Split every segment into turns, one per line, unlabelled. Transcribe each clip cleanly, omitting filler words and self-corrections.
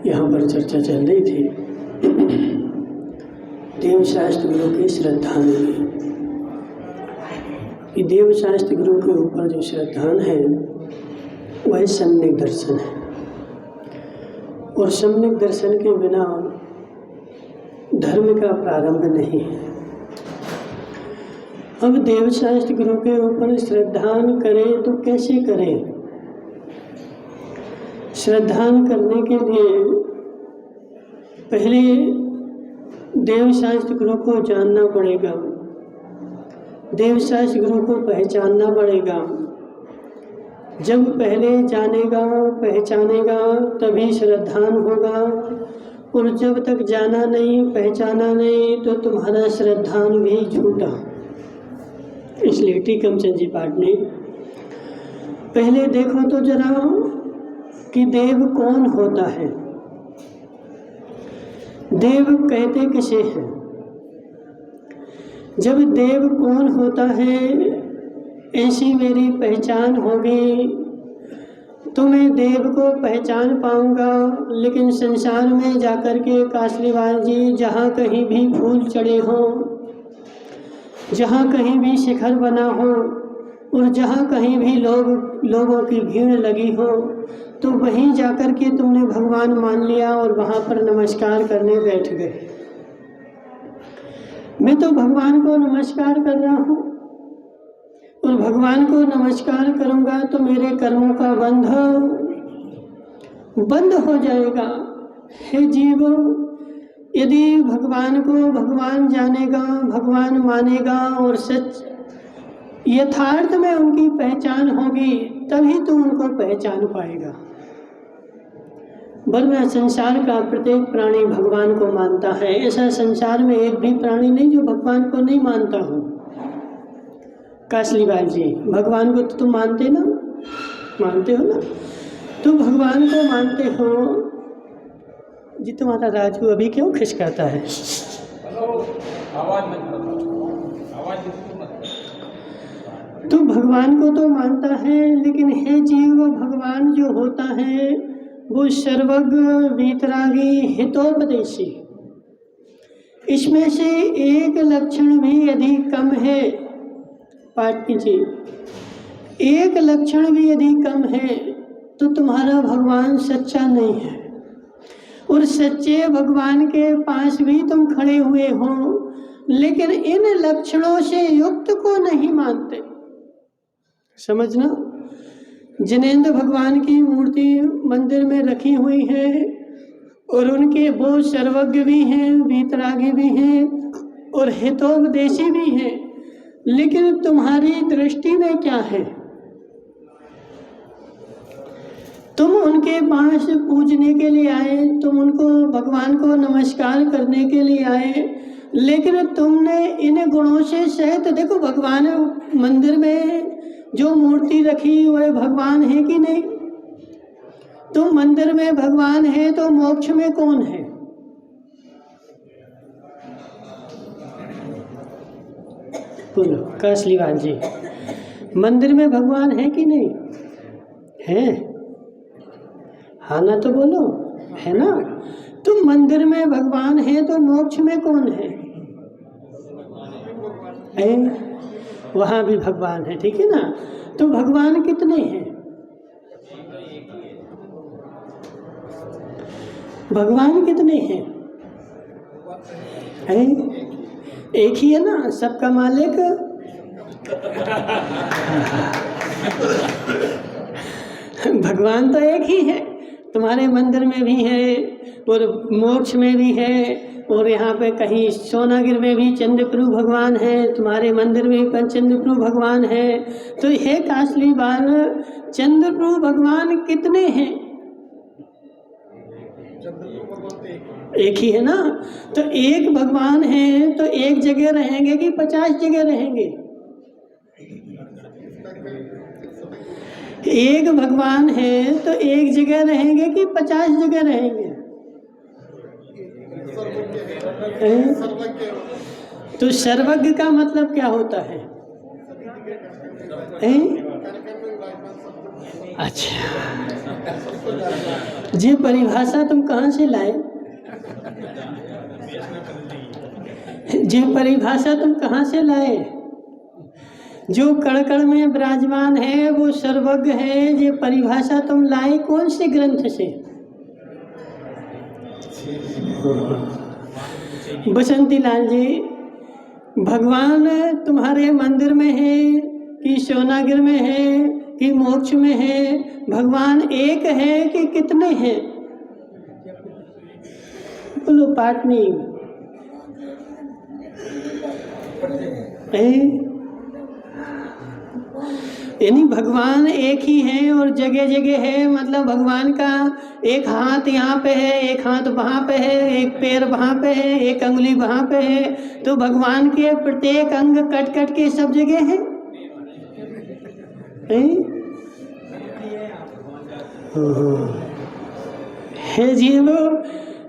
यहाँ पर चर्चा चल रही थी देवशास्त्र गुरु की श्रद्धान की। कि देवशास्त्र गुरु के ऊपर जो श्रद्धान है वह सम्यक दर्शन है, और सम्यक दर्शन के बिना धर्म का प्रारंभ नहीं है। अब देवशास्त्र गुरु के ऊपर श्रद्धान करें तो कैसे करें? श्रद्धान करने के लिए पहले देवशास्त्र गुरु को जानना पड़ेगा, देवशास्त्र गुरु को पहचानना पड़ेगा। जब पहले जानेगा पहचानेगा तभी श्रद्धान होगा, और जब तक जाना नहीं पहचाना नहीं तो तुम्हारा श्रद्धान भी झूठा। इसलिए टीकम चंद जी पाठ ने पहले देखो तो जरा कि देव कौन होता है, देव कहते किसे हैं। जब देव कौन होता है ऐसी मेरी पहचान होगी तो मैं देव को पहचान पाऊंगा। लेकिन संसार में जाकर के कासलीवाल जी जहाँ कहीं भी फूल चढ़े हों, जहाँ कहीं भी शिखर बना हो, और जहाँ कहीं भी लोगों की भीड़ लगी हो, तो वहीं जाकर के तुमने भगवान मान लिया और वहाँ पर नमस्कार करने बैठ गए। मैं तो भगवान को नमस्कार कर रहा हूँ, और भगवान को नमस्कार करूँगा तो मेरे कर्मों का बंध हो जाएगा। हे जीव, यदि भगवान को भगवान जानेगा, भगवान मानेगा और सच यथार्थ में उनकी पहचान होगी तभी तो उनको पहचान पाएगा। वरना संसार का प्रत्येक प्राणी भगवान को मानता है। ऐसा संसार में एक भी प्राणी नहीं जो भगवान को नहीं मानता हो। कासलीवाल जी, भगवान को तो तुम मानते ना, मानते हो ना, तुम भगवान को मानते हो जी। तुम्हारा राजू अभी क्यों खिसकाता है? तो भगवान को तो मानता है, लेकिन हे जीव, भगवान जो होता है वो सर्वज्ञ, वीतरागी, हितोपदेशी। इसमें से एक लक्षण भी यदि कम है, पाठ कीजिए, एक लक्षण भी यदि कम है तो तुम्हारा भगवान सच्चा नहीं है। और सच्चे भगवान के पास भी तुम खड़े हुए हो, लेकिन इन लक्षणों से युक्त को नहीं मानते। समझना, जिनेंद्र भगवान की मूर्ति मंदिर में रखी हुई है, और उनके वो सर्वज्ञ भी हैं, वीतरागी भी हैं और हितोपदेशी भी हैं, लेकिन तुम्हारी दृष्टि में क्या है? तुम उनके पास पूजने के लिए आए, तुम उनको भगवान को नमस्कार करने के लिए आए, लेकिन तुमने इन गुणों से सहित, देखो भगवान मंदिर में जो मूर्ति रखी वह भगवान है कि नहीं? तुम मंदिर में भगवान है तो मोक्ष में कौन है? बोलो कासलीवाल जी, मंदिर में भगवान है कि नहीं है? हाँ ना तो बोलो, है ना? तुम मंदिर में भगवान है तो मोक्ष में कौन है? वहाँ भी भगवान है, ठीक है ना? तो भगवान कितने हैं? भगवान कितने हैं? एक ही है ना, सबका मालिक। भगवान तो एक ही है, तुम्हारे मंदिर में भी है और मोक्ष में भी है, और यहाँ पे कहीं सोनागिर में भी चंद्रप्रभु भगवान है, तुम्हारे मंदिर में भी चंद्रप्रभु भगवान है। तो हे कासलीवाल, चंद्रप्रभु भगवान कितने हैं? एक ही है ना? तो एक भगवान है तो एक जगह रहेंगे कि 50 जगह रहेंगे? एक भगवान है तो एक जगह रहेंगे कि 50 जगह रहेंगे? तो सर्वज्ञ का मतलब क्या होता है? अच्छा, ये परिभाषा तुम कहाँ से लाए? ये परिभाषा तुम कहाँ से लाए? जो कण कण में विराजमान है वो सर्वज्ञ है। ये परिभाषा तुम लाए कौन से ग्रंथ से? बसंती लाल जी, भगवान तुम्हारे मंदिर में है कि सोनागिर में है कि मोक्ष में है? भगवान एक है कि कितने हैं? बोलो पाटनी। यानी भगवान एक ही है और जगह जगह है। मतलब भगवान का एक हाथ यहाँ पे है, एक हाथ वहाँ पे है, एक पैर वहाँ पे है, एक अंगुली वहाँ पे है। तो भगवान के प्रत्येक अंग कट कट के सब जगह है। हे जीव,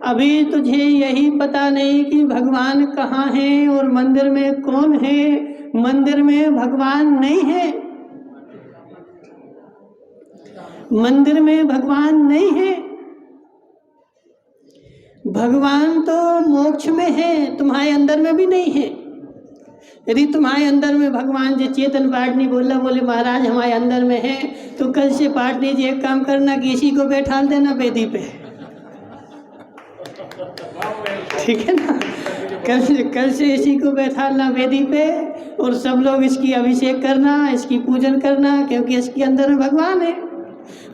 अभी तुझे यही पता नहीं कि भगवान कहाँ है और मंदिर में कौन है। मंदिर में भगवान नहीं है, मंदिर में भगवान नहीं है। भगवान तो मोक्ष में है, तुम्हारे अंदर में भी नहीं है। यदि तुम्हारे अंदर में भगवान जो चेतन पाटनी बोला, बोले महाराज हमारे अंदर में है, तो कल से पाटनी जी एक काम करना कि इसी को बैठा देना वेदी पे, ठीक है ना? कल से इसी को बैठाना वेदी पे और सब लोग इसकी अभिषेक करना, इसकी पूजन करना, क्योंकि इसके अंदर में भगवान है।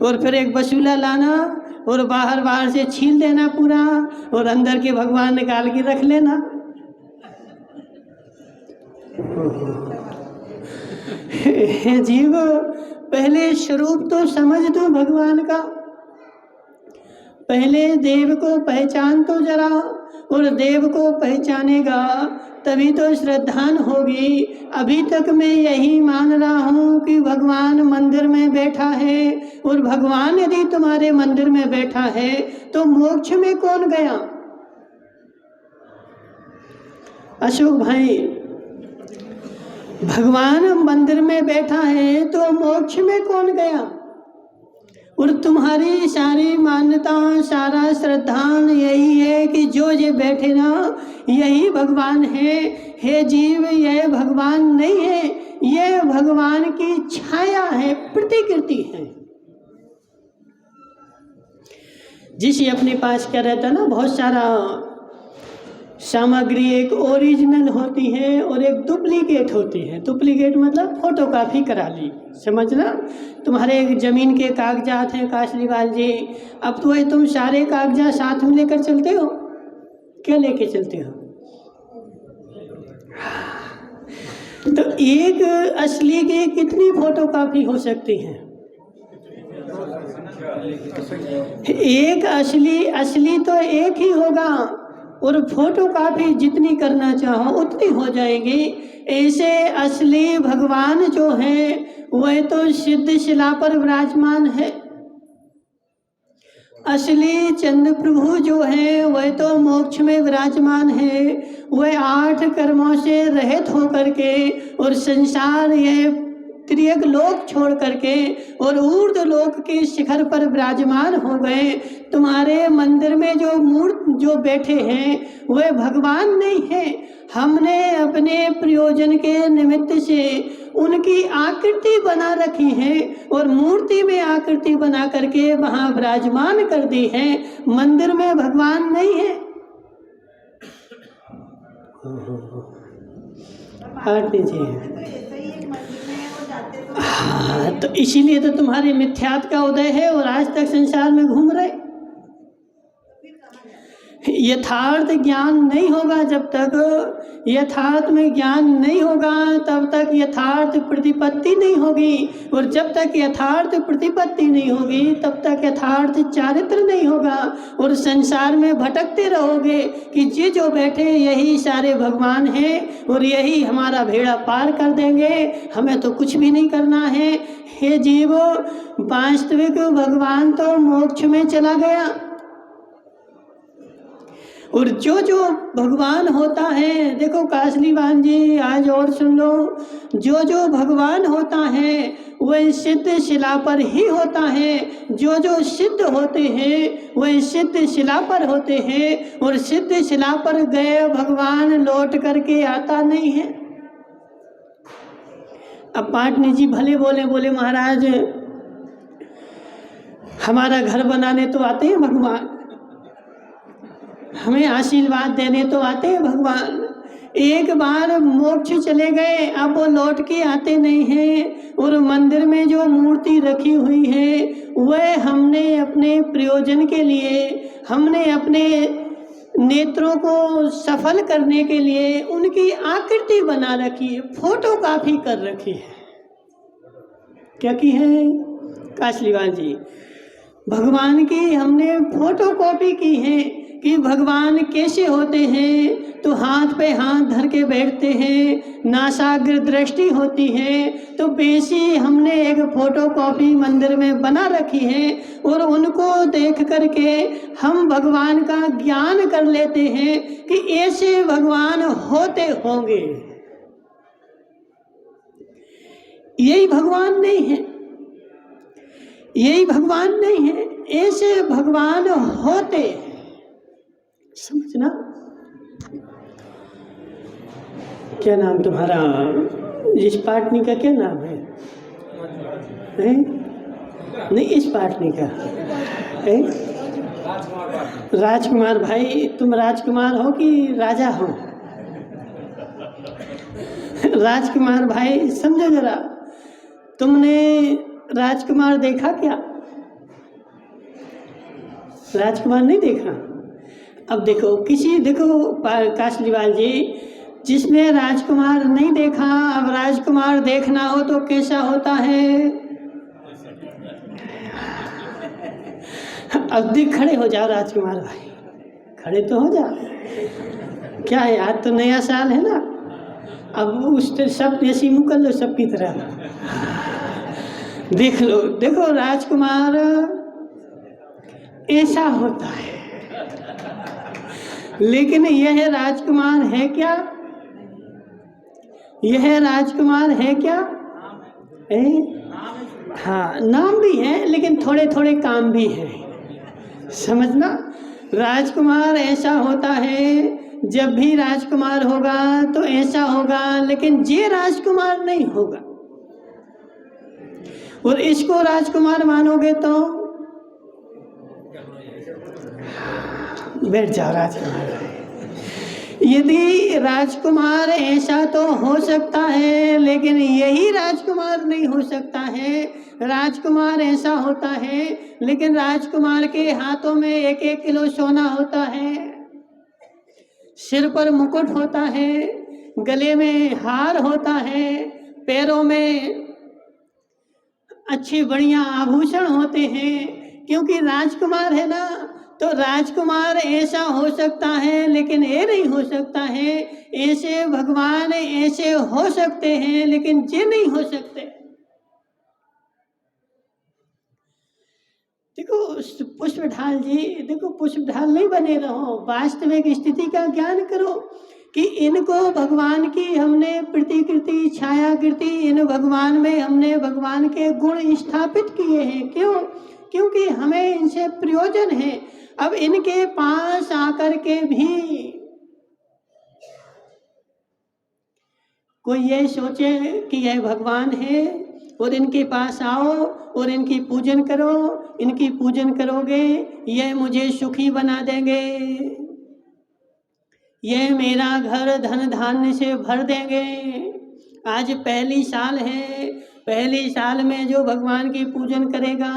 और फिर एक बसूला लाना और बाहर से छील देना पूरा और अंदर के भगवान निकाल के रख लेना। हे जीव, पहले स्वरूप तो समझ दो भगवान का। पहले देव को पहचान तो जरा, और देव को पहचानेगा तभी तो श्रद्धान होगी। अभी तक मैं यही मान रहा हूँ कि भगवान मंदिर में बैठा है, और भगवान यदि तुम्हारे मंदिर में बैठा है तो मोक्ष में कौन गया? अशोक भाई, भगवान मंदिर में बैठा है तो मोक्ष में कौन गया? और तुम्हारी सारी मान्यता, सारा श्रद्धान यही है कि जो ये बैठे ना यही भगवान है। हे जीव, यह भगवान नहीं है, यह भगवान की छाया है, प्रतिकृति है। जिसे अपने पास क्या रहता ना, बहुत सारा सामग्री, एक ओरिजिनल होती है और एक डुप्लीकेट होती है। डुप्लीकेट मतलब फोटोकॉपी करा ली, समझना। तुम्हारे ज़मीन के कागजात हैं काशलीवाल जी, अब तो तुम सारे कागजात साथ में लेकर चलते हो? क्या लेके चलते हो? तो एक असली की कितनी फोटोकॉपी हो सकती है? एक असली तो एक ही होगा, और फोटोकॉपी जितनी करना चाहो उतनी हो जाएगी। ऐसे असली भगवान जो है वह तो सिद्ध शिला पर विराजमान है। असली चंद्र प्रभु जो है वह तो मोक्ष में विराजमान है। वह 8 कर्मों से रहित होकर के और संसार यह त्रियक लोक छोड़ करके और ऊर्ध्व लोक के शिखर पर विराजमान हो गए। तुम्हारे मंदिर में जो मूर्त जो बैठे हैं वह भगवान नहीं है। हमने अपने प्रयोजन के निमित्त से उनकी आकृति बना रखी है और मूर्ति में आकृति बना करके वहाँ विराजमान कर दी है। मंदिर में भगवान नहीं है। हाथ दीजिए। हाँ, तो इसीलिए तो तुम्हारे मिथ्यात्व का उदय है और आज तक संसार में घूम रहे। यथार्थ ज्ञान नहीं होगा, जब तक यथार्थ में ज्ञान नहीं होगा तब तक यथार्थ प्रतिपत्ति नहीं होगी, और जब तक यथार्थ प्रतिपत्ति नहीं होगी तब तक यथार्थ चारित्र नहीं होगा, और संसार में भटकते रहोगे कि ये जो बैठे यही सारे भगवान हैं और यही हमारा भेड़ा पार कर देंगे, हमें तो कुछ भी नहीं करना है। हे जीवो, वास्तविक भगवान तो मोक्ष में चला गया और जो जो भगवान होता है, देखो कासलीवान जी आज और सुन लो, जो जो भगवान होता है वह सिद्ध शिला पर ही होता है। जो जो सिद्ध होते हैं वह सिद्ध शिला पर होते हैं, और सिद्ध शिला पर गए भगवान लौट करके आता नहीं है। अब पाटनी जी भले बोले महाराज हमारा घर बनाने तो आते हैं भगवान, हमें आशीर्वाद देने तो आते हैं भगवान, एक बार मोक्ष चले गए अब वो लौट के आते नहीं हैं। और मंदिर में जो मूर्ति रखी हुई है वह हमने अपने प्रयोजन के लिए, हमने अपने नेत्रों को सफल करने के लिए उनकी आकृति बना रखी है, फोटोकॉपी कर रखी है। क्या की है कासलीवान जी? भगवान की हमने फोटोकॉपी की है कि भगवान कैसे होते हैं। तो हाथ पे हाथ धर के बैठते हैं, नासाग्र दृष्टि होती है, तो वैसी हमने एक फोटोकॉपी मंदिर में बना रखी है। और उनको देख करके हम भगवान का ज्ञान कर लेते हैं कि ऐसे भगवान होते होंगे। यही भगवान नहीं है, यही भगवान नहीं है, ऐसे भगवान होते। समझना। क्या नाम तुम्हारा? इस पाटनी का क्या नाम है? नहीं, इस पाटनी का है राजकुमार। भाई तुम राजकुमार हो कि राजा हो? राजकुमार भाई समझो जरा, तुमने राजकुमार देखा क्या? राजकुमार नहीं देखा? अब देखो कासलीवाल जी, जिसने राजकुमार नहीं देखा, अब राजकुमार देखना हो तो कैसा होता है? अब देख, खड़े हो जाओ राजकुमार भाई, खड़े तो हो जाओ। क्या है, आज तो नया साल है ना, अब उस सब ऐसी मुँह कर लो सबकी तरह। देख लो, देखो राजकुमार ऐसा होता है। लेकिन यह राजकुमार है क्या? यह राजकुमार है क्या? हाँ, नाम भी है लेकिन थोड़े थोड़े काम भी हैं। समझना, राजकुमार ऐसा होता है, जब भी राजकुमार होगा तो ऐसा होगा, लेकिन ये राजकुमार नहीं होगा। और इसको राजकुमार मानोगे तो बैठ जाओ राजकुमार। यदि राजकुमार ऐसा तो हो सकता है, लेकिन यही राजकुमार नहीं हो सकता है। राजकुमार ऐसा होता है, लेकिन राजकुमार के हाथों में 1-1 किलो सोना होता है, सिर पर मुकुट होता है, गले में हार होता है, पैरों में अच्छे बढ़िया आभूषण होते हैं, क्योंकि राजकुमार है ना। तो राजकुमार ऐसा हो सकता है, लेकिन ये नहीं हो सकता है। ऐसे भगवान ऐसे हो सकते हैं, लेकिन ये नहीं हो सकते। देखो पुष्पढाल जी, देखो पुष्पढाल नहीं बने रहो, वास्तविक स्थिति का ज्ञान करो कि इनको भगवान की हमने प्रतिकृति, छायाकृति, इन भगवान में हमने भगवान के गुण स्थापित किए हैं। क्यों? क्योंकि हमें इनसे प्रयोजन है। अब इनके पास आकर के भी कोई ये सोचे कि यह भगवान है और इनके पास आओ और इनकी पूजन करो, इनकी पूजन करोगे यह मुझे सुखी बना देंगे, यह मेरा घर धन धान्य से भर देंगे। आज पहली साल है, पहली साल में जो भगवान की पूजन करेगा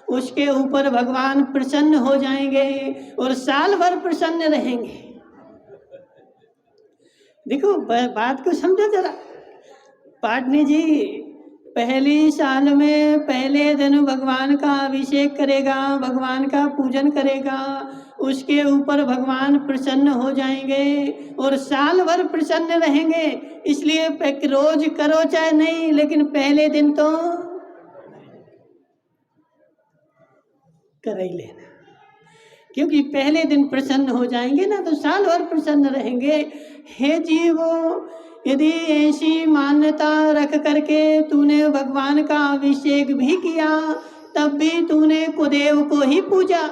उसके ऊपर भगवान प्रसन्न हो जाएंगे और साल भर प्रसन्न रहेंगे। देखो बात को समझो जरा। पाटनी जी, पहली साल में पहले दिन भगवान का अभिषेक करेगा, भगवान का पूजन करेगा, उसके ऊपर भगवान प्रसन्न हो जाएंगे और साल भर प्रसन्न रहेंगे। इसलिए रोज करो चाहे नहीं, लेकिन पहले दिन तो कर ही लेना। क्योंकि पहले दिन प्रसन्न हो जाएंगे ना तो साल भर प्रसन्न रहेंगे। हे जीवो, यदि ऐसी मान्यता रख करके तूने भगवान का अभिषेक भी किया तब भी तूने कुदेव को ही पूजा।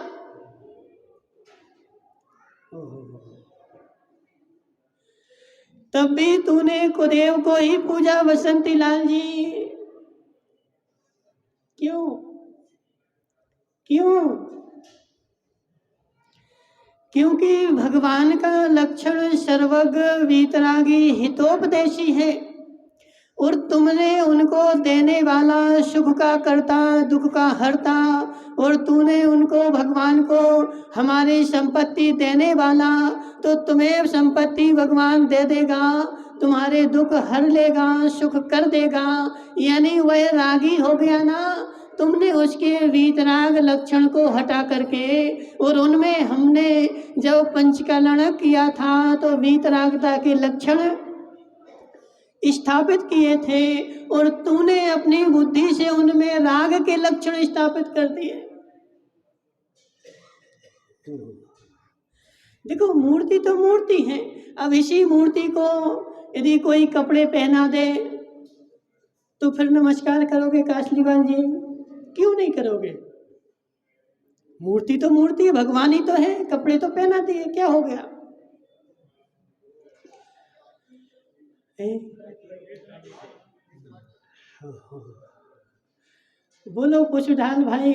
तब भी तूने कुदेव को ही पूजा बसंती लाल जी। क्यों क्यों? क्योंकि भगवान का लक्षण सर्वज्ञ, वीतरागी, हितोपदेशी है और तुमने उनको देने वाला, सुख का करता, दुख का हरता, और तूने उनको, भगवान को, हमारी संपत्ति देने वाला, तो तुम्हें संपत्ति भगवान दे देगा, तुम्हारे दुख हर लेगा, सुख कर देगा, यानी वह रागी हो गया ना। तुमने उसके वीतराग लक्षण को हटा करके, और उनमें हमने जब पंचकलण किया था तो वीतरागता के लक्षण स्थापित किए थे और तूने अपनी बुद्धि से उनमें राग के लक्षण स्थापित कर दिए। देखो, मूर्ति तो मूर्ति है। अब इसी मूर्ति को यदि कोई कपड़े पहना दे तो फिर नमस्कार करोगे कासलीवाल जी? क्यों नहीं करोगे? मूर्ति तो मूर्ति है, भगवान ही तो है, कपड़े तो पहना दिए, क्या हो गया? बोलो पुष्पढाल भाई,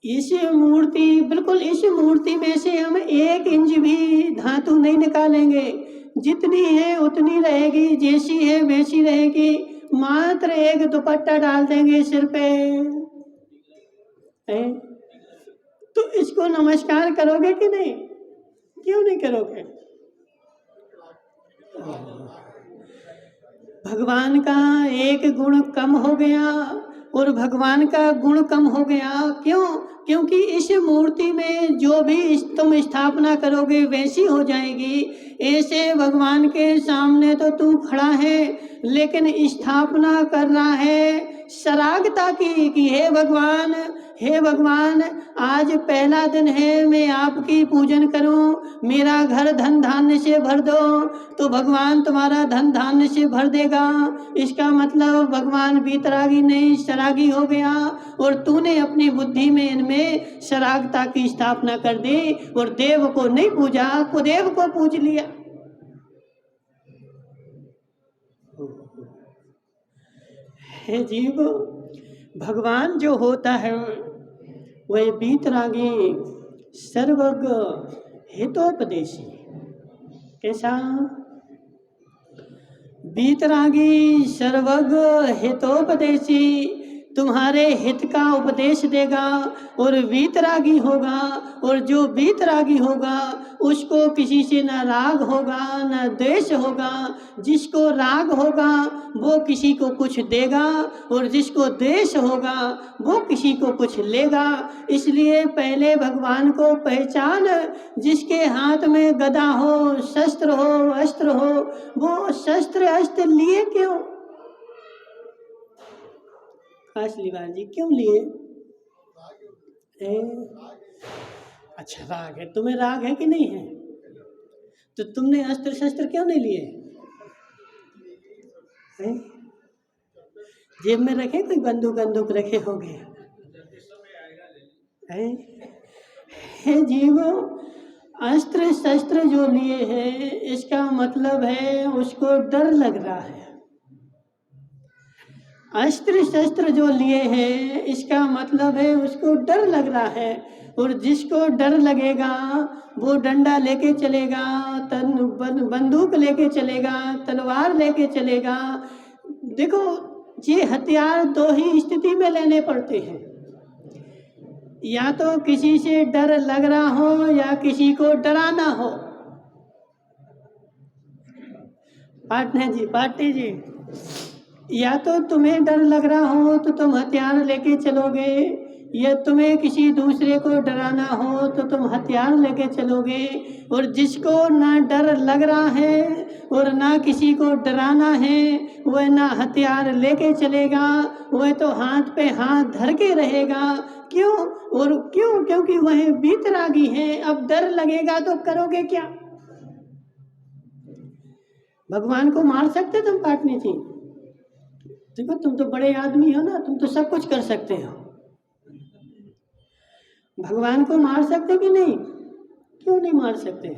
इस मूर्ति, बिल्कुल इस मूर्ति में से हम 1 इंच भी धातु नहीं निकालेंगे। जितनी है उतनी रहेगी, जैसी है वैसी रहेगी। मात्र एक दुपट्टा डाल देंगे सिर पे, तो इसको नमस्कार करोगे कि नहीं? क्यों नहीं करोगे? भगवान का एक गुण कम हो गया और भगवान का गुण कम हो गया। क्यों? क्योंकि इस मूर्ति में जो भी तुम स्थापना करोगे वैसी हो जाएगी। ऐसे भगवान के सामने तो तू खड़ा है लेकिन स्थापना कर रहा है सरागता की कि हे भगवान, हे भगवान, आज पहला दिन है, मैं आपकी पूजन करूं, मेरा घर धन धान्य से भर दो, तो भगवान तुम्हारा धन धान्य से भर देगा। इसका मतलब भगवान वीतरागी नहीं, सरागी हो गया और तूने अपनी बुद्धि में इनमें सरागता की स्थापना कर दी और देव को नहीं पूजा, कुदेव को पूज लिया। हे जीव, भगवान जो होता है वह वीतरागी, सर्वज्ञ, हितोपदेशी। कैसा? वीतरागी, सर्वज्ञ, हितोपदेशी, तुम्हारे हित का उपदेश देगा और वीतरागी होगा। और जो वीतरागी होगा उसको किसी से न राग होगा न द्वेष होगा। जिसको राग होगा वो किसी को कुछ देगा और जिसको द्वेष होगा वो किसी को कुछ लेगा। इसलिए पहले भगवान को पहचान। जिसके हाथ में गदा हो, शस्त्र हो, अस्त्र हो, वो शस्त्र अस्त्र लिए क्यों? कासलीवाल जी क्यों लिए? अच्छा, राग है, तुम्हें राग है कि नहीं है? तो तुमने अस्त्र शस्त्र क्यों नहीं लिए? जेब में रखे, कोई बंदूक बंदूक रखे होंगे? हे जीवो, अस्त्र शस्त्र जो लिए है इसका मतलब है उसको डर लग रहा है। अस्त्र शस्त्र जो लिए हैं इसका मतलब है उसको डर लग रहा है। और जिसको डर लगेगा वो डंडा लेके चलेगा, बंदूक लेके चलेगा, तलवार लेके चलेगा। देखो, ये हथियार 2 ही स्थिति में लेने पड़ते हैं, या तो किसी से डर लग रहा हो या किसी को डराना हो। पार्टी जी, या तो तुम्हें डर लग रहा हो तो तुम हथियार लेके चलोगे, या तुम्हें किसी दूसरे को डराना हो तो तुम हथियार लेके चलोगे। और जिसको ना डर लग रहा है और ना किसी को डराना है वह ना हथियार लेके चलेगा, वह तो हाथ पे हाथ धर के रहेगा क्यों? और क्यों? क्योंकि वह वीतरागी है। अब डर लगेगा तो करोगे क्या? भगवान को मार सकते तुम पाटनी जी? देखो तुम तो बड़े आदमी हो ना, तुम तो सब कुछ कर सकते हो। भगवान को मार सकते कि नहीं? क्यों नहीं मार सकते?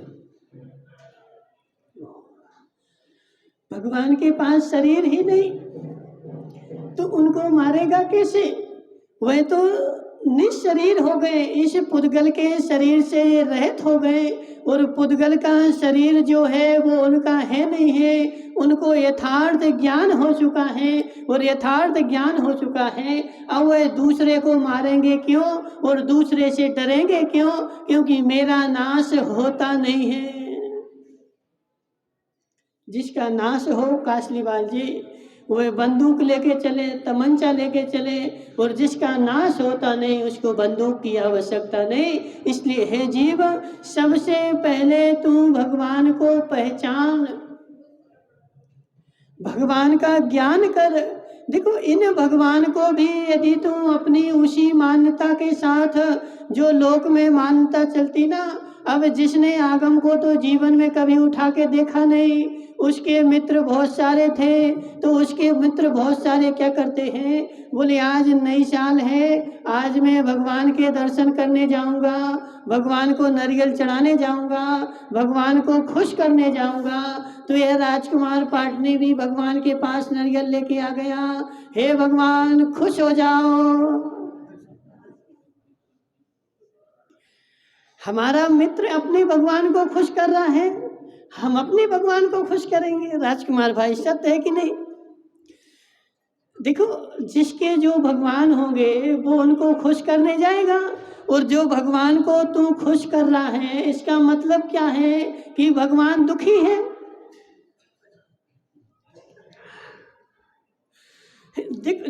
भगवान के पास शरीर ही नहीं तो उनको मारेगा कैसे? वह तो निशरीर हो गए, इस पुद्गल के शरीर से रहित हो गए, और पुद्गल का शरीर जो है वो उनका है नहीं है। उनको यथार्थ ज्ञान हो चुका है, और यथार्थ ज्ञान हो चुका है। अब वह दूसरे को मारेंगे क्यों और दूसरे से डरेंगे क्यों? क्योंकि मेरा नाश होता नहीं है। जिसका नाश हो कासलीवाल जी, वह बंदूक लेके चले, तमंचा लेके चले, और जिसका नाश होता नहीं उसको बंदूक की आवश्यकता नहीं। इसलिए हे जीव, सबसे पहले तू भगवान को पहचान, भगवान का ज्ञान कर। देखो इन भगवान को भी यदि तू अपनी उसी मान्यता के साथ जो लोक में मान्यता चलती ना, अब जिसने आगम को तो जीवन में कभी उठा के देखा नहीं, उसके मित्र बहुत सारे थे, तो उसके मित्र बहुत सारे क्या करते हैं, बोले आज नई साल है, आज मैं भगवान के दर्शन करने जाऊंगा, भगवान को नारियल चढ़ाने जाऊंगा, भगवान को खुश करने जाऊंगा। तो यह राजकुमार पाटनी भी भगवान के पास नारियल लेके आ गया, हे भगवान खुश हो जाओ। हमारा मित्र अपने भगवान को खुश कर रहा है, हम अपने भगवान को खुश करेंगे। राजकुमार भाई सत्य है कि नहीं? देखो जिसके जो भगवान होंगे वो उनको खुश करने जाएगा, और जो भगवान को तू खुश कर रहा है इसका मतलब क्या है कि भगवान दुखी है।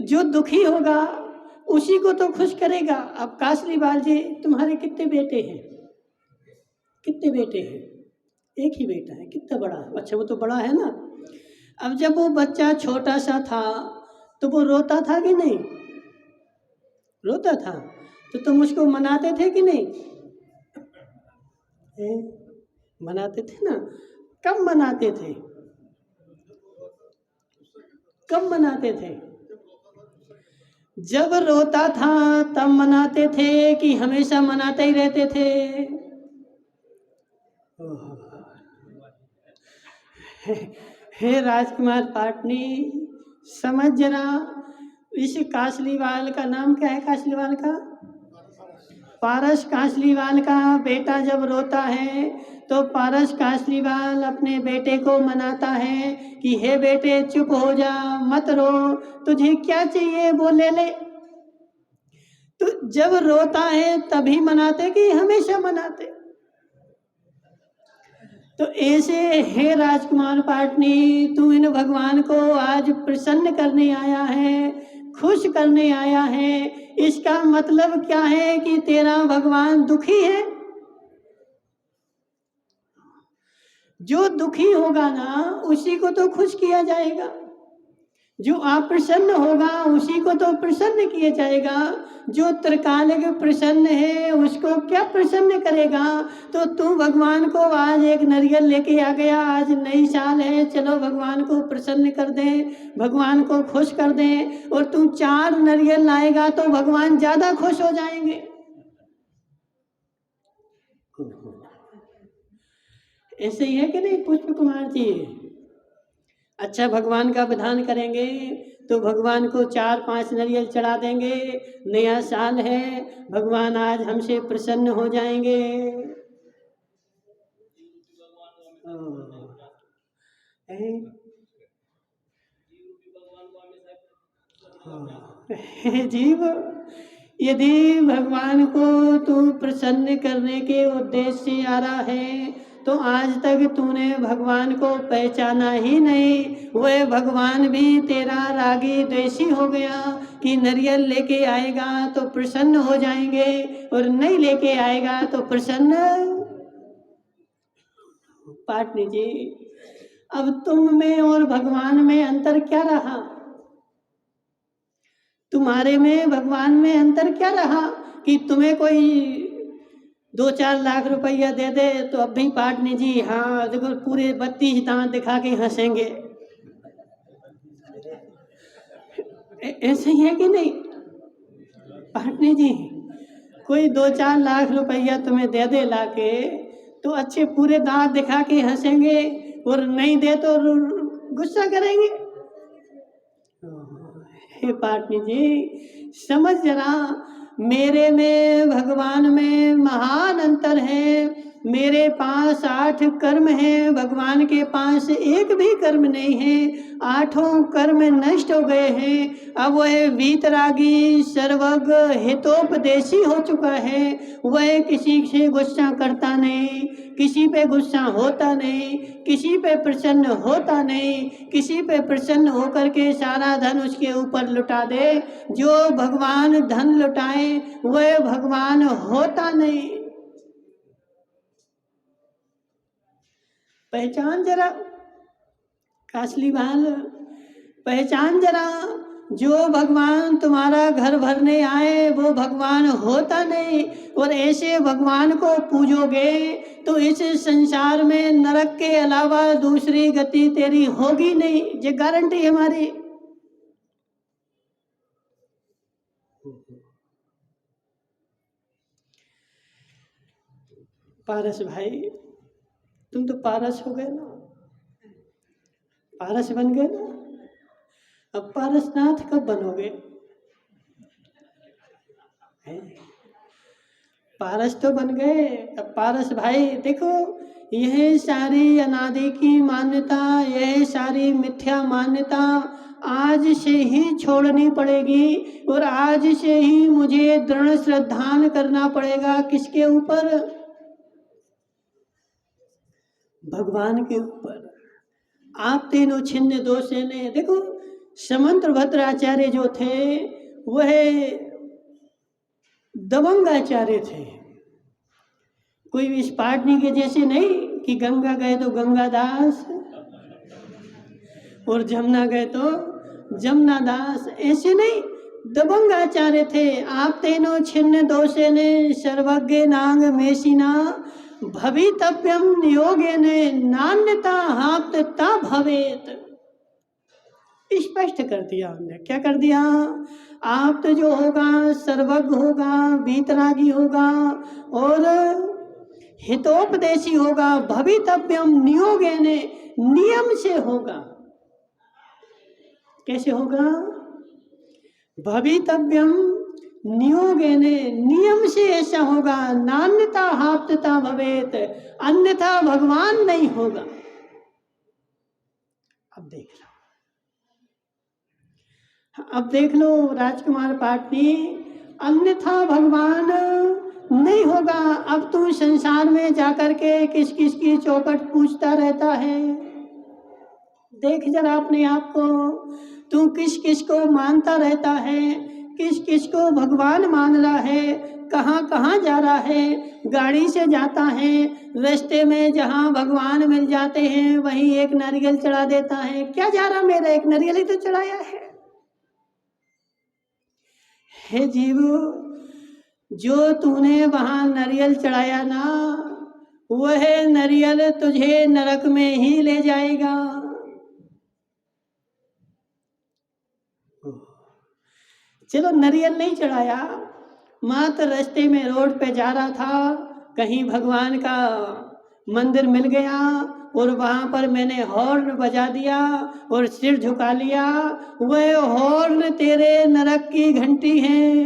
जो दुखी होगा उसी को तो खुश करेगा। अब कासलीवाल जी तुम्हारे कितने बेटे हैं? कितने बेटे हैं? एक ही बेटा है। कितना बड़ा? अच्छा वो तो बड़ा है ना। अब जब वो बच्चा छोटा सा था तो वो रोता था कि नहीं? रोता था। तो तुम उसको मनाते थे कि नहीं? मनाते थे ना। कब मनाते थे? कब मनाते थे? जब रोता था तब मनाते थे कि हमेशा मनाते ही रहते थे? हे राजकुमार पाटनी, समझ जरा, इस कासलीवाल का नाम क्या है? कासलीवाल का पारस कासलीवाल का बेटा जब रोता है तो पारस कासलीवाल अपने बेटे को मनाता है कि हे बेटे चुप हो जा, मत रो, तुझे क्या चाहिए वो ले ले। तो जब रोता है तभी मनाते कि हमेशा मनाते? तो ऐसे हे राजकुमार पाटनी, तू इन भगवान को आज प्रसन्न करने आया है, खुश करने आया है, इसका मतलब क्या है कि तेरा भगवान दुखी है? जो दुखी होगा ना उसी को तो खुश किया जाएगा, जो अप्रसन्न होगा उसी को तो प्रसन्न किया जाएगा। जो त्रिकालिक प्रसन्न है उसको क्या प्रसन्न करेगा? तो तू भगवान को आज एक नारियल लेके आ गया, आज नई साल है, चलो भगवान को प्रसन्न कर दे, भगवान को खुश कर दे, और तू 4 नारियल लाएगा तो भगवान ज्यादा खुश हो जाएंगे। ऐसे ही है कि नहीं पुष्प कुमार जी? अच्छा भगवान का विधान करेंगे तो भगवान को 4-5 नारियल चढ़ा देंगे, नया साल है, भगवान आज हमसे प्रसन्न हो जाएंगे। हे जीव, यदि भगवान को तू प्रसन्न करने के उद्देश्य से आ रहा है तो आज तक तूने भगवान को पहचाना ही नहीं। वह भगवान भी तेरा रागी द्वेषी हो गया कि नारियल लेके आएगा तो प्रसन्न हो जाएंगे और नहीं लेके आएगा तो प्रसन्न। पाटनी जी, अब तुम में और भगवान में अंतर क्या रहा? तुम्हारे में भगवान में अंतर क्या रहा? कि तुम्हें कोई 2-4 लाख रुपया दे दे तो अब भी पाटनी जी हाँ देखो पूरे 32 दांत दिखा के हंसेंगे। ऐसे ही है कि नहीं पाटनी जी? कोई 2-4 लाख रुपया तुम्हें दे दे लाके तो अच्छे पूरे दांत दिखा के हंसेंगे, और नहीं दे तो गुस्सा करेंगे। हे पाटनी जी समझ जरा, मेरे में भगवान में महान अंतर है। मेरे पास 8 कर्म हैं, भगवान के पास एक भी कर्म नहीं है। 8 कर्म नष्ट हो गए हैं। अब वह वीतरागी सर्वज्ञ हितोपदेशी हो चुका है। वह किसी से गुस्सा करता नहीं, किसी पे गुस्सा होता नहीं, किसी पे प्रसन्न होता नहीं, किसी पे प्रसन्न होकर के सारा धन उसके ऊपर लुटा दे। जो भगवान धन लुटाए वह भगवान होता नहीं। पहचान जरा कासली बाल, पहचान जरा, जो भगवान तुम्हारा घर भरने आए वो भगवान होता नहीं। और ऐसे भगवान को पूजोगे तो इस संसार में नरक के अलावा दूसरी गति तेरी होगी नहीं, ये गारंटी है हमारी। पारस भाई तुम तो पारस हो गए ना, पारस बन गए ना, अब पारसनाथ कब बनोगे? पारस तो बन गए, अब पारस भाई देखो यह सारी अनादि की मान्यता, यह सारी मिथ्या मान्यता आज से ही छोड़नी पड़ेगी। और आज से ही मुझे दृढ़ श्रद्धान करना पड़ेगा। किसके ऊपर? भगवान के ऊपर। आप तीनों छिन्न दो सेने। देखो समंत भद्राचार्य जो थे वह दबंग आचार्य थे, कोई इस पाटनी के जैसे नहीं कि गंगा गए तो गंगादास और जमुना गए तो जमुना दास, ऐसे नहीं, दबंग आचार्य थे। आप तीनों छिन्न दो सेने सर्वज्ञ नांग मेसिना भवितव्यम नियोगेने नान्यता हाप्तता भवेत। स्पष्ट कर दिया हमने। क्या कर दिया? आप तो जो होगा सर्वज्ञ होगा, वीतरागी होगा और हितोपदेशी होगा। भवितव्यम नियोगेने, नियम से होगा। कैसे होगा? भवितव्यम नियोगेने, नियम से ऐसा होगा। नान्यता हाप्तता भवेत, अन्यथा भगवान नहीं होगा। अब देख लो, अब देख लो राजकुमार पाटनी, अन्यथा भगवान नहीं होगा। अब तू संसार में जाकर के किस किस की चौखट पूछता रहता है? देख जरा अपने आप को, तू किस किस को मानता रहता है, किस किस को भगवान मान रहा है, कहाँ कहाँ जा रहा है। गाड़ी से जाता है, रास्ते में जहाँ भगवान मिल जाते हैं वहीं एक नारियल चढ़ा देता है। क्या जा रहा मेरा, एक नारियल ही तो चढ़ाया है। हे जीव, जो तूने वहाँ नारियल चढ़ाया ना, वह नारियल तुझे नरक में ही ले जाएगा। चलो नारियल नहीं चढ़ाया, मात्र रास्ते में रोड पे जा रहा था, कहीं भगवान का मंदिर मिल गया और वहाँ पर मैंने हॉर्न बजा दिया और सिर झुका लिया। वह हॉर्न तेरे नरक की घंटी है।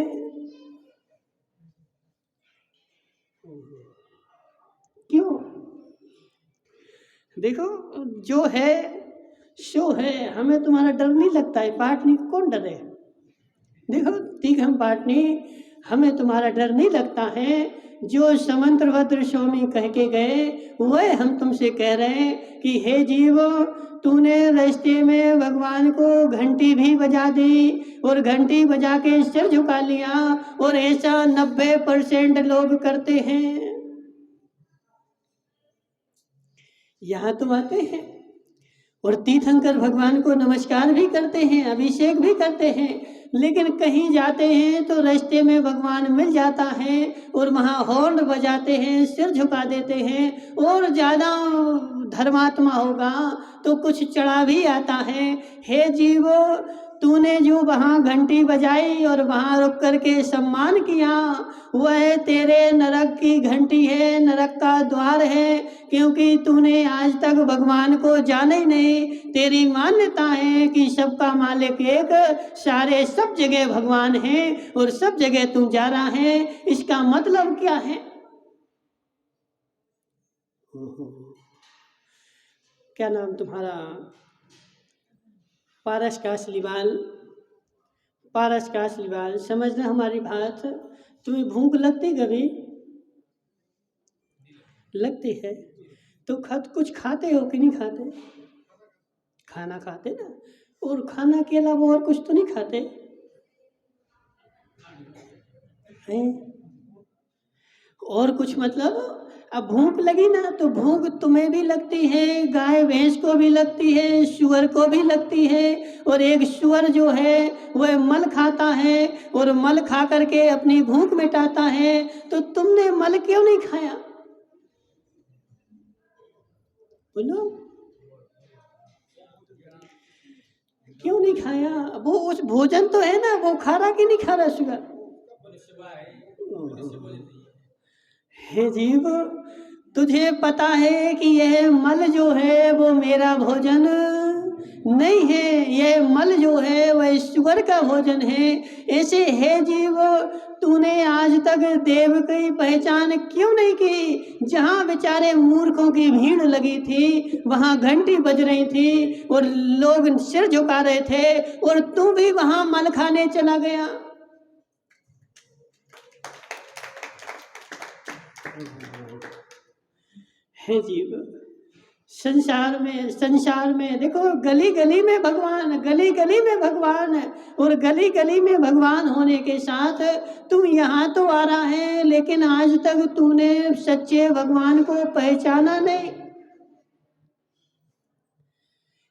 क्यों? देखो जो है सो है, हमें तुम्हारा डर नहीं लगता है। पाटनी को कौन डरे? देखो तीघम पाटनी, हमें तुम्हारा डर नहीं लगता है। जो समंत्रभद्र स्वामी कह के गए वह हम तुमसे कह रहे हैं कि हे जीव, तूने रास्ते में भगवान को घंटी भी बजा दी और घंटी बजा के सिर झुका लिया, और ऐसा 90% लोग करते हैं। यहाँ तुम आते हैं और तीर्थंकर भगवान को नमस्कार भी करते हैं, अभिषेक भी करते हैं, लेकिन कहीं जाते हैं तो रास्ते में भगवान मिल जाता है और वहाँ हॉर्न बजाते हैं, सिर झुका देते हैं। और ज़्यादा धर्मात्मा होगा तो कुछ चढ़ा भी आता है। हे जीव, तूने जो वहाँ घंटी बजाई और वहाँ रुक करके सम्मान किया, वह तेरे नरक की घंटी है, नरक का द्वार है, क्योंकि तूने आज तक भगवान को जाना ही नहीं। तेरी मान्यता है कि सबका मालिक एक, सारे सब जगह भगवान है और सब जगह तू जा रहा है। इसका मतलब क्या है? क्या नाम तुम्हारा? पारस का असलीवाल। पारस का असलीवाल, समझना हमारी बात। तुम्हें भूख लगती कभी? लगती है तो कुछ खाते हो कि नहीं खाते? खाना खाते ना, और खाना के अलावा और कुछ तो नहीं खाते हैं? और कुछ मतलब? अब भूख लगी ना तो भूख तुम्हें भी लगती है, गाय भैंस को भी लगती है, सुअर को भी लगती है। और एक सुअर जो है वह मल खाता है और मल खा करके अपनी भूख मिटाता है। तो तुमने मल क्यों नहीं खाया? बोलो, क्यों नहीं खाया? वो उस भोजन तो है ना, वो खा रहा कि नहीं खा रहा सुअर? हे जीव, तुझे पता है कि यह मल जो है वो मेरा भोजन नहीं है, यह मल जो है वह ईश्वर का भोजन है। ऐसे हे जीव, तूने आज तक देव की पहचान क्यों नहीं की? जहाँ बेचारे मूर्खों की भीड़ लगी थी, वहाँ घंटी बज रही थी और लोग सिर झुका रहे थे, और तू भी वहाँ मल खाने चला गया। हे जीव, संसार में देखो, गली गली में भगवान, गली गली में भगवान है। और गली गली में भगवान होने के साथ तुम यहाँ तो आ रहा है, लेकिन आज तक तूने सच्चे भगवान को पहचाना नहीं,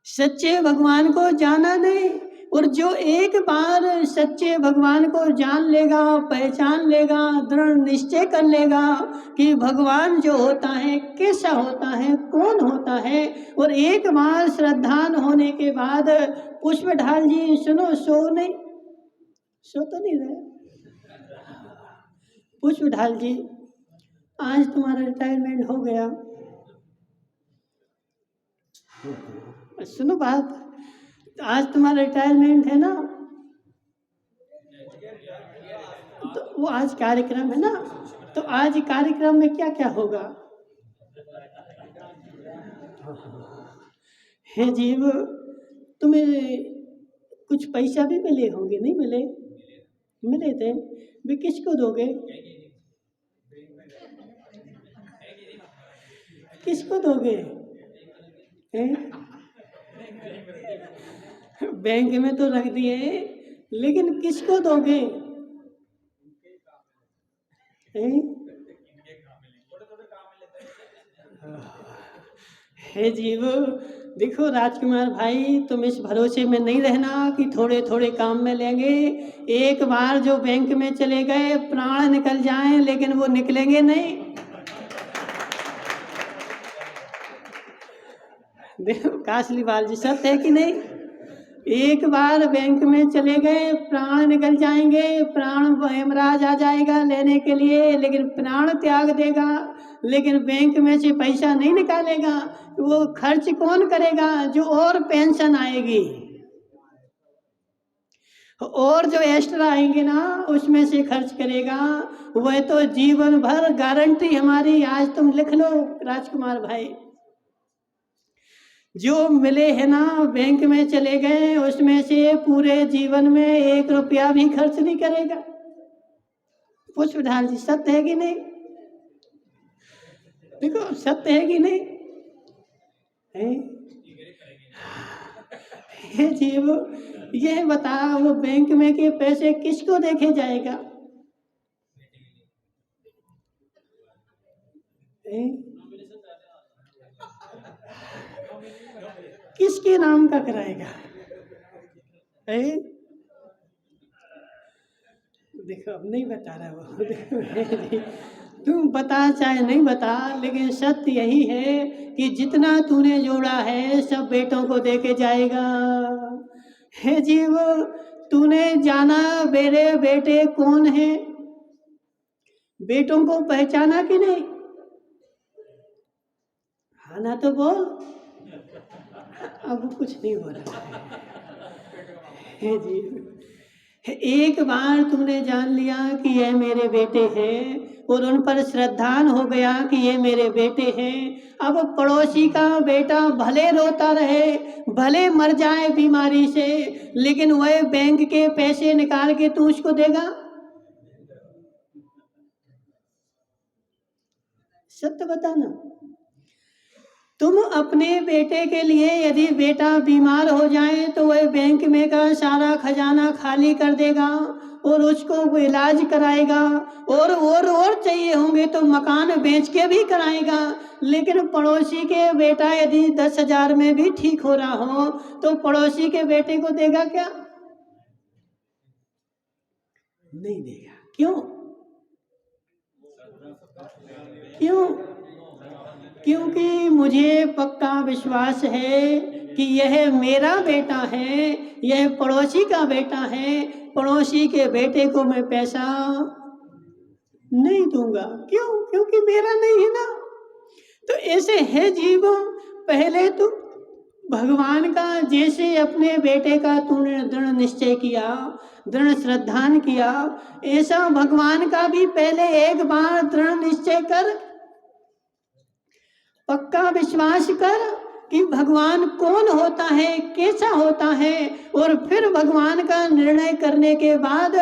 सच्चे भगवान को जाना नहीं। और जो एक बार सच्चे भगवान को जान लेगा, पहचान लेगा, दृढ़ निश्चय कर लेगा कि भगवान जो होता है कैसा होता है, कौन होता है, और एक बार श्रद्धान होने के बाद, पुष्प ढाल जी सुनो, सो तो नहीं रहे? पुष्प ढाल जी, आज तुम्हारा रिटायरमेंट हो गया। सुनो बात, आज तुम्हारा रिटायरमेंट है ना, तो वो आज कार्यक्रम है ना, तो आज कार्यक्रम में क्या क्या होगा? हे जीव, तुम्हें कुछ पैसा भी मिले होंगे, नहीं मिले? मिले थे। वे किसको दोगे? किसको दोगे? बैंक में तो रख दिए, लेकिन किसको दोगे? हे जीव, देखो राजकुमार भाई, तुम इस भरोसे में नहीं रहना कि थोड़े थोड़े काम में लेंगे। एक बार जो बैंक में चले गए, प्राण निकल जाएं, लेकिन वो निकलेंगे नहीं। देखो कासलीवाल जी, सत्य है कि नहीं? एक बार बैंक में चले गए, प्राण निकल जाएंगे, प्राण यमराज आ जाएगा लेने के लिए, लेकिन प्राण त्याग देगा, लेकिन बैंक में से पैसा नहीं निकालेगा। वो खर्च कौन करेगा? जो और पेंशन आएगी और जो एक्स्ट्रा आएंगे ना, उसमें से खर्च करेगा। वह तो जीवन भर गारंटी हमारी, आज तुम लिख लो राजकुमार भाई। जो मिले है ना, बैंक में चले गए, उसमें से पूरे जीवन में 1 रुपया भी खर्च नहीं करेगा। पुष्प ढाल जी, सत्य है कि नहीं? देखो, सत्य है कि नहीं? हे जीव, यह बता, वो बैंक में के पैसे किसको देखे जाएगा? किसके नाम का कराएगा? है? देखो अब नहीं बता रहा वो। देखो, तुम बता चाहे नहीं बता, लेकिन सत्य यही है कि जितना तूने जोड़ा है सब बेटों को दे के जाएगा। हे जीव, तूने जाना मेरे बेटे कौन है? बेटों को पहचाना कि नहीं? हाँ ना तो बोल। अब कुछ नहीं हो रहा है जी। एक बार तुमने जान लिया कि ये मेरे बेटे हैं और उन पर श्रद्धान हो गया कि ये मेरे बेटे हैं। अब पड़ोसी का बेटा भले रोता रहे, भले मर जाए बीमारी से, लेकिन वह बैंक के पैसे निकाल के तू उसको देगा? सत्य बताना। तुम अपने बेटे के लिए यदि बेटा बीमार हो जाए तो वह बैंक में का सारा खजाना खाली कर देगा और उसको इलाज कराएगा, और चाहिए होंगे तो मकान बेच के भी कराएगा। लेकिन पड़ोसी के बेटा यदि 10,000 में भी ठीक हो रहा हो तो पड़ोसी के बेटे को देगा क्या? नहीं देगा। क्यों? क्यों? क्योंकि मुझे पक्का विश्वास है कि यह मेरा बेटा है, यह पड़ोसी का बेटा है। पड़ोसी के बेटे को मैं पैसा नहीं दूंगा। क्यों? क्योंकि मेरा नहीं है ना। तो ऐसे है जीवों, पहले तो भगवान का जैसे अपने बेटे का तूने दृढ़ निश्चय किया, दृढ़ श्रद्धान किया, ऐसा भगवान का भी पहले एक बार दृढ़ निश्चय कर, पक्का विश्वास कर कि भगवान कौन होता है, कैसा होता है, और फिर भगवान का निर्णय करने के बाद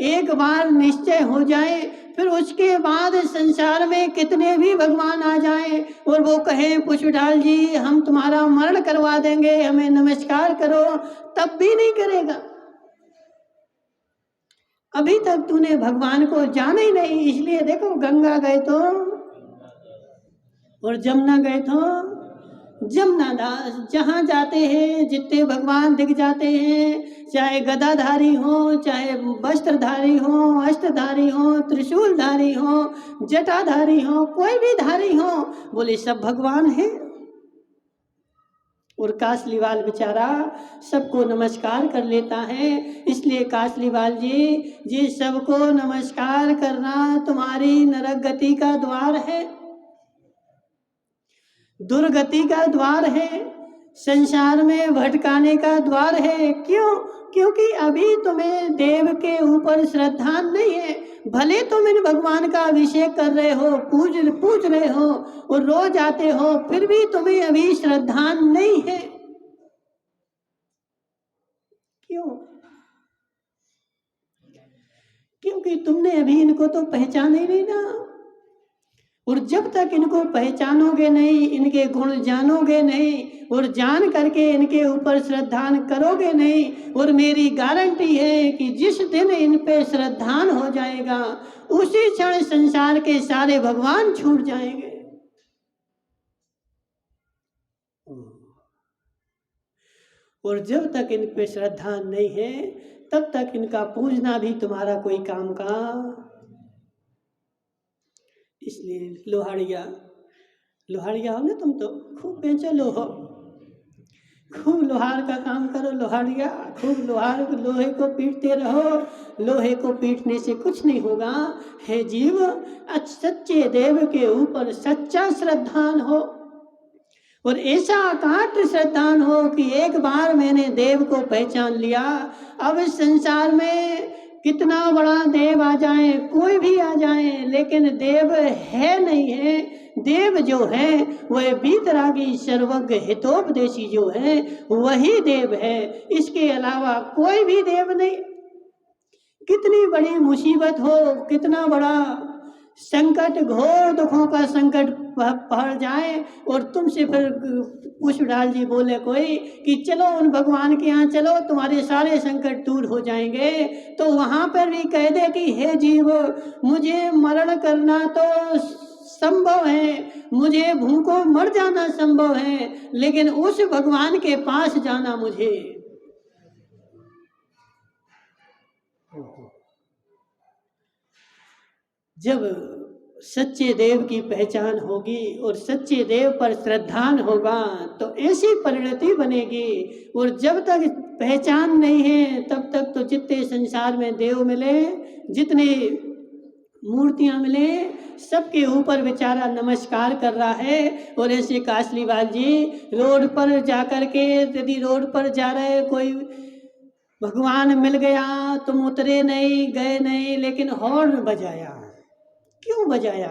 एक बार निश्चय हो जाए, फिर उसके बाद संसार में कितने भी भगवान आ जाएं और वो कहें पुष्पलाल जी हम तुम्हारा मरण करवा देंगे, हमें नमस्कार करो, तब भी नहीं करेगा। अभी तक तूने भगवान को जाना ही नहीं। इसलिए देखो, गंगा गए तो और जमुना गए तो जमुना दास, जहाँ जाते हैं जितने भगवान दिख जाते हैं, चाहे गदाधारी हो, चाहे वस्त्रधारी हो, अस्त्रधारी हो, त्रिशूलधारी हो, जटाधारी हो, कोई भी धारी हो, बोले सब भगवान है। और कासलीवाल बेचारा सबको नमस्कार कर लेता है। इसलिए कासलीवाल जी सबको नमस्कार करना तुम्हारी नरक गति का द्वार है, दुर्गति का द्वार है, संसार में भटकाने का द्वार है। क्यों? क्योंकि अभी तुम्हें देव के ऊपर श्रद्धा नहीं है। भले तुम इन भगवान का अभिषेक कर रहे हो, पूज रहे हो और रोज आते हो, फिर भी तुम्हें अभी श्रद्धा नहीं है। क्यों? क्योंकि तुमने अभी इनको तो पहचाना ही नहीं ना। और जब तक इनको पहचानोगे नहीं, इनके गुण जानोगे नहीं और जान करके इनके ऊपर श्रद्धान करोगे नहीं, और मेरी गारंटी है कि जिस दिन इन पे श्रद्धान हो जाएगा उसी क्षण संसार के सारे भगवान छूट जाएंगे। और जब तक इन पे श्रद्धा नहीं है तब तक इनका पूजना भी तुम्हारा कोई काम का। इसलिए लोहाड़िया हो ना, तुम तो खूब बेचो लोहो, खूब लोहार का काम करो लोहाड़िया, खूब लोहे को पीटते रहो। लोहे को पीटने से कुछ नहीं होगा। हे जीव, सच्चे देव के ऊपर सच्चा श्रद्धान हो और ऐसा अकाट श्रद्धान हो कि एक बार मैंने देव को पहचान लिया। अब इस संसार में कितना बड़ा देव आ जाए, कोई भी आ जाए, लेकिन देव है नहीं है। देव जो है वह वीतरागी सर्वज्ञ हितोपदेशी जो है वही देव है, इसके अलावा कोई भी देव नहीं। कितनी बड़ी मुसीबत हो, कितना बड़ा संकट, घोर दुखों का संकट पड़ जाए और तुमसे फिर पुष्पलाल जी बोले कोई कि चलो उन भगवान के यहाँ चलो, तुम्हारे सारे संकट दूर हो जाएंगे, तो वहाँ पर भी कह दे कि हे जीव, मुझे मरण करना तो संभव है, मुझे भूखों मर जाना संभव है, लेकिन उस भगवान के पास जाना मुझे जब सच्चे देव की पहचान होगी और सच्चे देव पर श्रद्धान होगा तो ऐसी परिणति बनेगी। और जब तक पहचान नहीं है तब तक तो जितने संसार में देव मिले, जितने मूर्तियां मिले, सबके ऊपर बेचारा नमस्कार कर रहा है। और ऐसे कासलीवाल जी रोड पर जाकर के, यदि रोड पर जा रहे कोई भगवान मिल गया, तुम उतरे नहीं, गए नहीं, लेकिन हॉर्न बजाया। क्यों बजाया?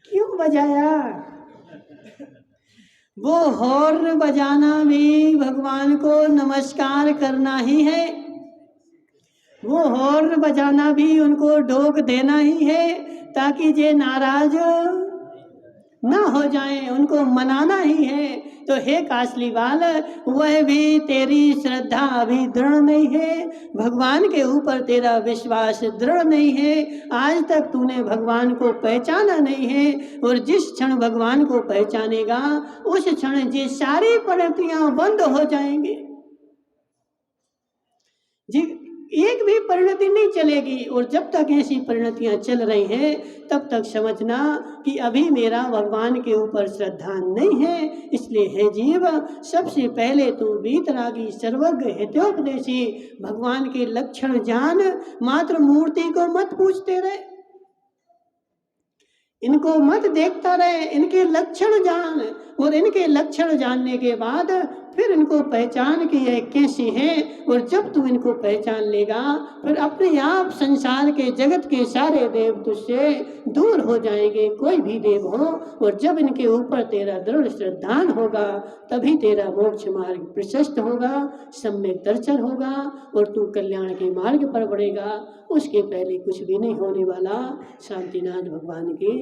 क्यों बजाया? वो हॉर्न बजाना भी भगवान को नमस्कार करना ही है। वो हॉर्न बजाना भी उनको ढोक देना ही है ताकि जे नाराज ना हो जाएं, उनको मनाना ही है। तो हे कासलीवाल, वह भी तेरी श्रद्धा अभी दृढ़ नहीं है, भगवान के ऊपर तेरा विश्वास दृढ़ नहीं है, आज तक तूने भगवान को पहचाना नहीं है। और जिस क्षण भगवान को पहचानेगा उस क्षण ये सारी परिणतियां बंद हो जाएंगी, जी एक भी परिणति नहीं चलेगी। और जब तक ऐसी परिणतियां चल रही हैं तब तक समझना कि अभी मेरा भगवान के ऊपर श्रद्धा नहीं है। इसलिए हे जीव, सबसे पहले तू वीतरागी, सर्वज्ञ, हितोपदेशी भगवान के लक्षण जान, मात्र मूर्ति को मत पूछते रहे, इनको मत देखता रहे, इनके लक्षण जान। और इनके लक्षण जानने के बाद फिर इनको पहचान कि यह कैसे हैं। और जब तू इनको पहचान लेगा फिर अपने आप संसार के जगत के सारे देव तुझसे दूर हो जाएंगे, कोई भी देव हो। और जब इनके ऊपर तेरा दृढ़ श्रद्धान होगा तभी तेरा मोक्ष मार्ग प्रशस्त होगा, सम्यक दर्शन होगा और तू कल्याण के मार्ग पर बढ़ेगा। उसके पहले कुछ भी नहीं होने वाला। शांतिनाथ भगवान की